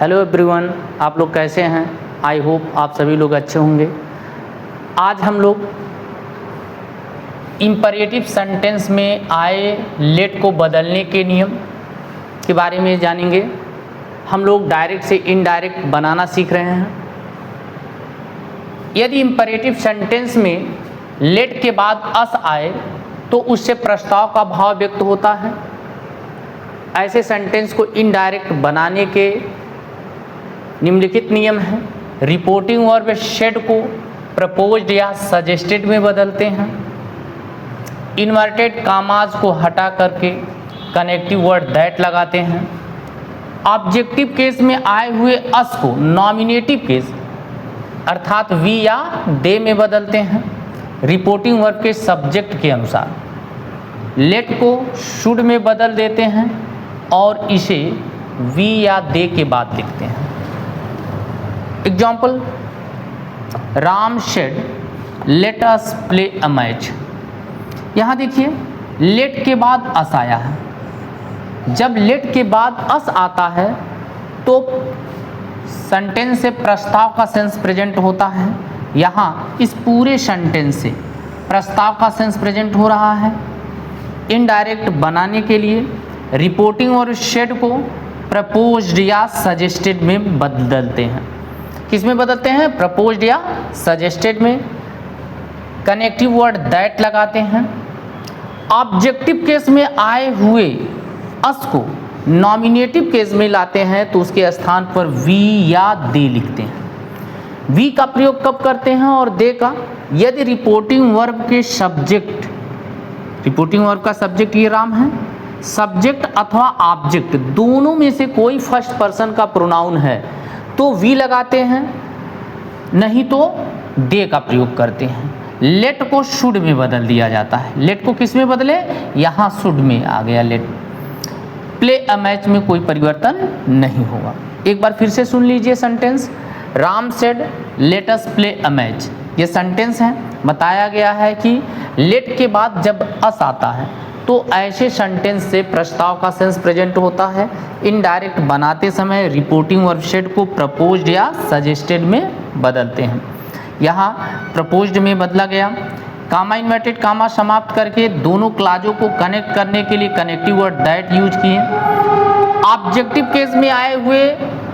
Hello everyone, आप लोग कैसे हैं? आई होप आप सभी लोग अच्छे होंगे। आज हम लोग इम्परेटिव सेंटेंस में आए लेट को बदलने के नियम के बारे में जानेंगे। हम लोग डायरेक्ट से इनडायरेक्ट बनाना सीख रहे हैं। यदि इम्परेटिव सेंटेंस में लेट के बाद अस आए तो उससे प्रस्ताव का भाव व्यक्त होता है। ऐसे सेंटेंस को इनडायरेक्ट बनाने के निम्नलिखित नियम हैं। रिपोर्टिंग वर्ब शेड को प्रपोज्ड या सजेस्टेड में बदलते हैं। इन्वर्टेड कामाज को हटा करके कनेक्टिव वर्ड दैट लगाते हैं। ऑब्जेक्टिव केस में आए हुए अस को नॉमिनेटिव केस अर्थात वी या दे में बदलते हैं। रिपोर्टिंग वर्ब के सब्जेक्ट के अनुसार लेट को शुड में बदल देते हैं और इसे वी या दे के बाद लिखते हैं। Example, Ram said let us play a match. यहाँ देखिए लेट के बाद अस आया है। जब लेट के बाद अस आता है तो सेंटेंस से प्रस्ताव का सेंस प्रेजेंट होता है। यहाँ इस पूरे सेंटेंस से प्रस्ताव का सेंस प्रेजेंट हो रहा है। इनडायरेक्ट बनाने के लिए रिपोर्टिंग और शेड को प्रपोज्ड या सजेस्टेड में बदलते हैं। किस में बदलते हैं? प्रपोज्ड या सजेस्टेड में। कनेक्टिव वर्ड दैट लगाते हैं। ऑब्जेक्टिव केस में आए हुए अस को नॉमिनेटिव केस में लाते हैं तो उसके स्थान पर वी या दे लिखते हैं। वी का प्रयोग कब करते हैं और दे का? यदि रिपोर्टिंग वर्ब के सब्जेक्ट, रिपोर्टिंग वर्ब का सब्जेक्ट ये राम है, सब्जेक्ट अथवा ऑब्जेक्ट दोनों में से कोई फर्स्ट पर्सन का प्रोनाउन है तो वी लगाते हैं, नहीं तो दे का प्रयोग करते हैं। लेट को शुड में बदल दिया जाता है। लेट को किस में बदले? यहाँ शुड में आ गया लेट। प्ले अ मैच में कोई परिवर्तन नहीं होगा। एक बार फिर से सुन लीजिए sentence, Ram said let us play a match. ये सेंटेंस है। बताया गया है कि लेट के बाद जब अस आता है तो ऐसे सेंटेंस से प्रस्ताव का सेंस प्रेजेंट होता है। इनडायरेक्ट बनाते समय रिपोर्टिंग वर्ब शेड को प्रपोज्ड या सजेस्टेड में बदलते हैं। यहाँ प्रपोज्ड में बदला गया। कामा इन्वर्टेड कामा समाप्त करके दोनों क्लाजों को कनेक्ट करने के लिए कनेक्टिव वर्ड दैट यूज किए। ऑब्जेक्टिव केस में आए हुए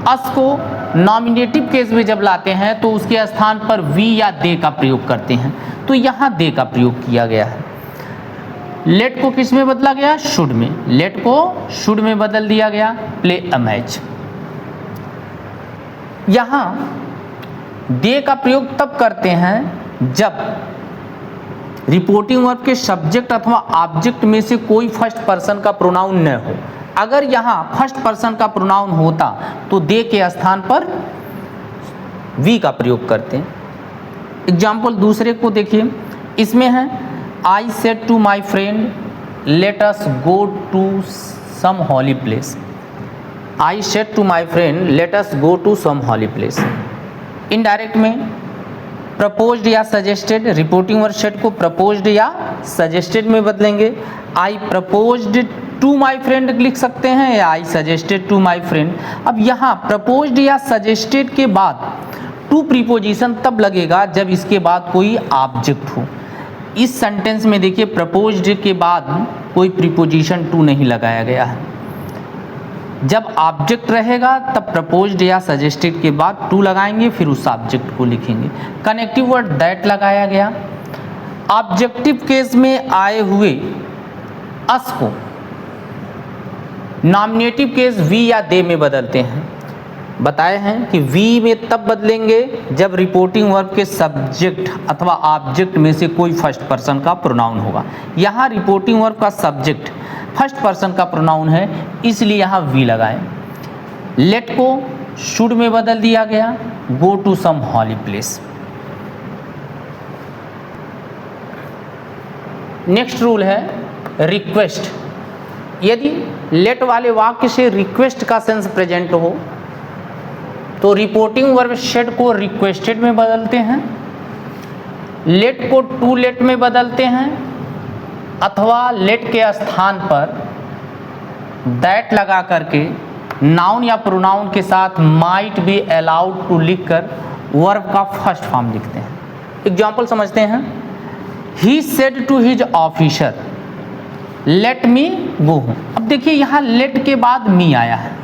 अस को नॉमिनेटिव केस में जब लाते हैं तो उसके स्थान पर वी या दे का प्रयोग करते हैं। तो यहाँ दे का प्रयोग किया गया है। लेट को किस में बदला गया? शुड में। लेट को शुड में बदल दिया गया। Play a match. यहाँ दे का प्रयोग तब करते हैं जब रिपोर्टिंग वर्ब के सब्जेक्ट अथवा ऑब्जेक्ट में से कोई फर्स्ट पर्सन का प्रोनाउन न हो। अगर यहाँ फर्स्ट पर्सन का प्रोनाउन होता तो दे के स्थान पर वी का प्रयोग करते हैं। एग्जाम्पल दूसरे को देखिए, इसमें है I said to my friend let us go to some holy place. I said to my friend let us go to some holy place. Indirect में प्रपोज्ड या सजेस्टेड, रिपोर्टिंग वर्ब शेड को proposed या suggested में बदलेंगे। I proposed to my friend लिख सकते हैं या I suggested to my friend. अब यहाँ प्रपोज्ड या सजेस्टेड के बाद टू प्रीपोजिशन तब लगेगा जब इसके बाद कोई ऑब्जेक्ट हो। इस सेंटेंस में देखिए प्रपोज्ड के बाद कोई प्रीपोजिशन टू नहीं लगाया गया है। जब ऑब्जेक्ट रहेगा तब प्रपोज्ड या सजेस्टेड के बाद टू लगाएंगे, फिर उस ऑब्जेक्ट को लिखेंगे। कनेक्टिव वर्ड दैट लगाया गया। ऑब्जेक्टिव केस में आए हुए अस को नॉमिनेटिव केस वी या दे में बदलते हैं। बताए हैं कि वी में तब बदलेंगे जब रिपोर्टिंग वर्ब के सब्जेक्ट अथवा ऑब्जेक्ट में से कोई फर्स्ट पर्सन का प्रोनाउन होगा। यहाँ रिपोर्टिंग वर्ब का सब्जेक्ट फर्स्ट पर्सन का प्रोनाउन है, इसलिए यहाँ वी लगाएं। लेट को शुड में बदल दिया गया। Go to some holy place. Next rule है रिक्वेस्ट। यदि लेट वाले वाक्य से रिक्वेस्ट का सेंस प्रेजेंट हो तो रिपोर्टिंग वर्ब शेड को रिक्वेस्टेड में बदलते हैं। लेट को टू लेट में बदलते हैं अथवा लेट के स्थान पर दैट लगा करके नाउन या प्रोनाउन के साथ माइट बी अलाउड टू लिखकर वर्ब का फर्स्ट फॉर्म लिखते हैं। एग्जाम्पल समझते हैं। He said to his officer let me go home. अब देखिए यहाँ लेट के बाद मी आया है।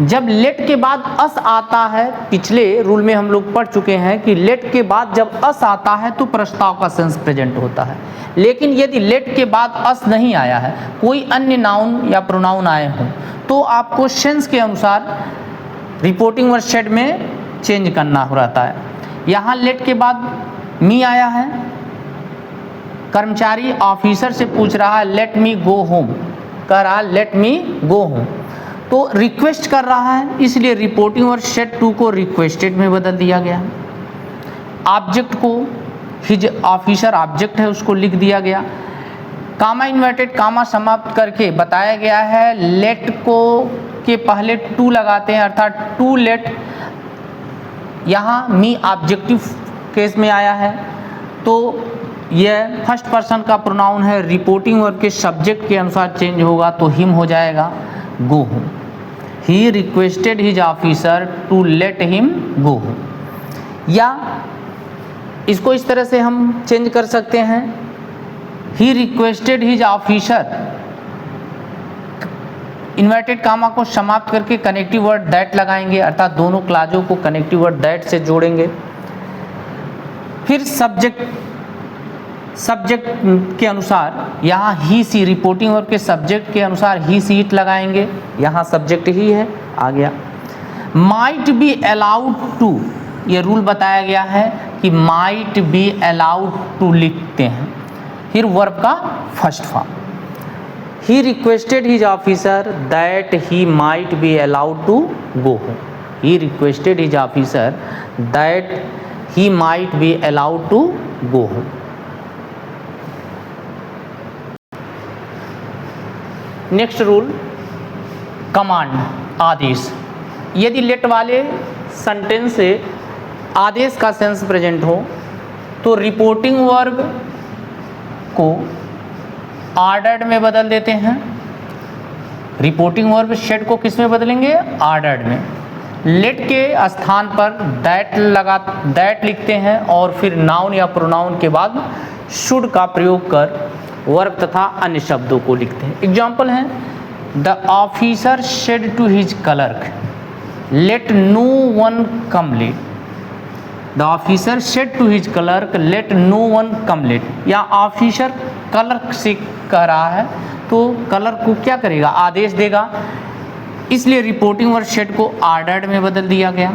जब लेट के बाद अस आता है, पिछले रूल में हम लोग पढ़ चुके हैं कि लेट के बाद जब अस आता है तो प्रस्ताव का सेंस प्रेजेंट होता है। लेकिन यदि लेट के बाद अस नहीं आया है, कोई अन्य नाउन या प्रोनाउन आए हों, तो आपको सेंस के अनुसार रिपोर्टिंग वर्ड शेड में चेंज करना हो रहता है। यहाँ लेट के बाद मी आया है, कर्मचारी ऑफिसर से पूछ रहा है लेट मी गो होम, कह रहा है लेट मी गो होम, तो रिक्वेस्ट कर रहा है, इसलिए रिपोर्टिंग वर्ड शेड टू को रिक्वेस्टेड में बदल दिया गया। ऑब्जेक्ट को हिज ऑफिसर ऑब्जेक्ट है उसको लिख दिया गया। कामा इन्वर्टेड कामा समाप्त करके बताया गया है लेट को के पहले टू लगाते हैं, अर्थात टू लेट। यहाँ मी ऑब्जेक्टिव केस में आया है तो यह फर्स्ट पर्सन का प्रोनाउन है, रिपोर्टिंग वर्ब के सब्जेक्ट के अनुसार चेंज होगा तो हिम हो जाएगा go home. He requested his officer to let him go home. या इसको इस तरह से हम चेंज कर सकते हैं, he requested his officer, inverted comma को समाप्त करके कनेक्टिव वर्ड दैट लगाएंगे, अर्थात दोनों क्लाजों को कनेक्टिव वर्ड दैट से जोड़ेंगे। फिर सब्जेक्ट के अनुसार यहाँ ही सी, रिपोर्टिंग वर्ब के सब्जेक्ट के अनुसार ही सी इट लगाएंगे, यहाँ सब्जेक्ट ही है आ गया। माइट बी अलाउड टू, ये रूल बताया गया है कि माइट बी अलाउड टू लिखते हैं, फिर वर्ब का first form. He requested his officer that he might be allowed to go home. He requested his officer that he might be allowed to go home. Next rule, command, आदेश। यदि let वाले sentence से आदेश का sense present हो तो reporting verb को ordered में बदल देते हैं। रिपोर्टिंग वर्ब शेड को किस में बदलेंगे? ऑर्डर्ड में। लेट के स्थान पर दैट लिखते हैं और फिर नाउन या प्रोनाउन के बाद शुड का प्रयोग कर वर्ब तथा अन्य शब्दों को लिखते हैं। एग्जाम्पल है, the officer said to his clerk let no one come late. The officer said to his clerk let no one come late. या ऑफिसर क्लर्क से कह रहा है तो क्लर्क को क्या करेगा? आदेश देगा, इसलिए रिपोर्टिंग वर्ड शेड को ऑर्डर्ड में बदल दिया गया।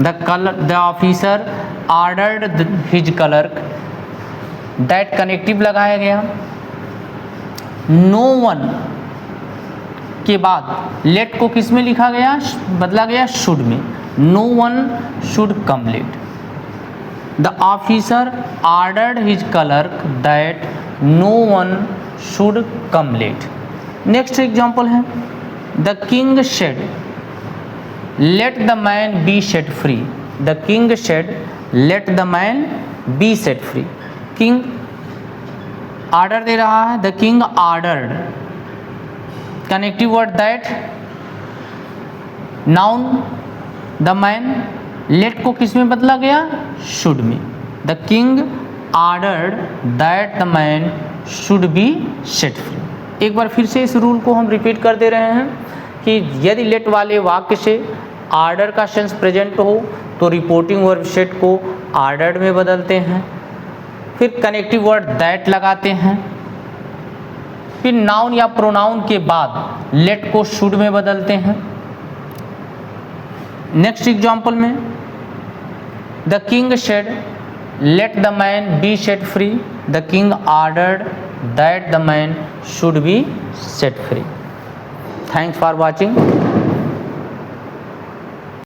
The officer ordered his clerk, that connective लगाया गया। नो वन के बाद लेट को किस में लिखा गया? बदला गया शुड में। No one should come late. The officer ordered his clerk that no one should come late. Next example है, the king said let the man be set free. The king said let the man be set free. King order दे रहा है, the king ordered, connective word that, noun the man, let को किस में बदला गया? Should में। The king ordered that the man should be set free. एक बार फिर से इस रूल को हम रिपीट कर दे रहे हैं कि यदि लेट वाले वाक्य से ऑर्डर का सेंस प्रेजेंट हो तो रिपोर्टिंग वर्ब सेट को ऑर्डर्ड में बदलते हैं, फिर कनेक्टिव वर्ड दैट लगाते हैं, फिर नाउन या प्रोनाउन के बाद लेट को शुड में बदलते हैं। नेक्स्ट एग्जाम्पल में, the king said let the man be set free. The king ordered that the man should be set free. Thanks for watching.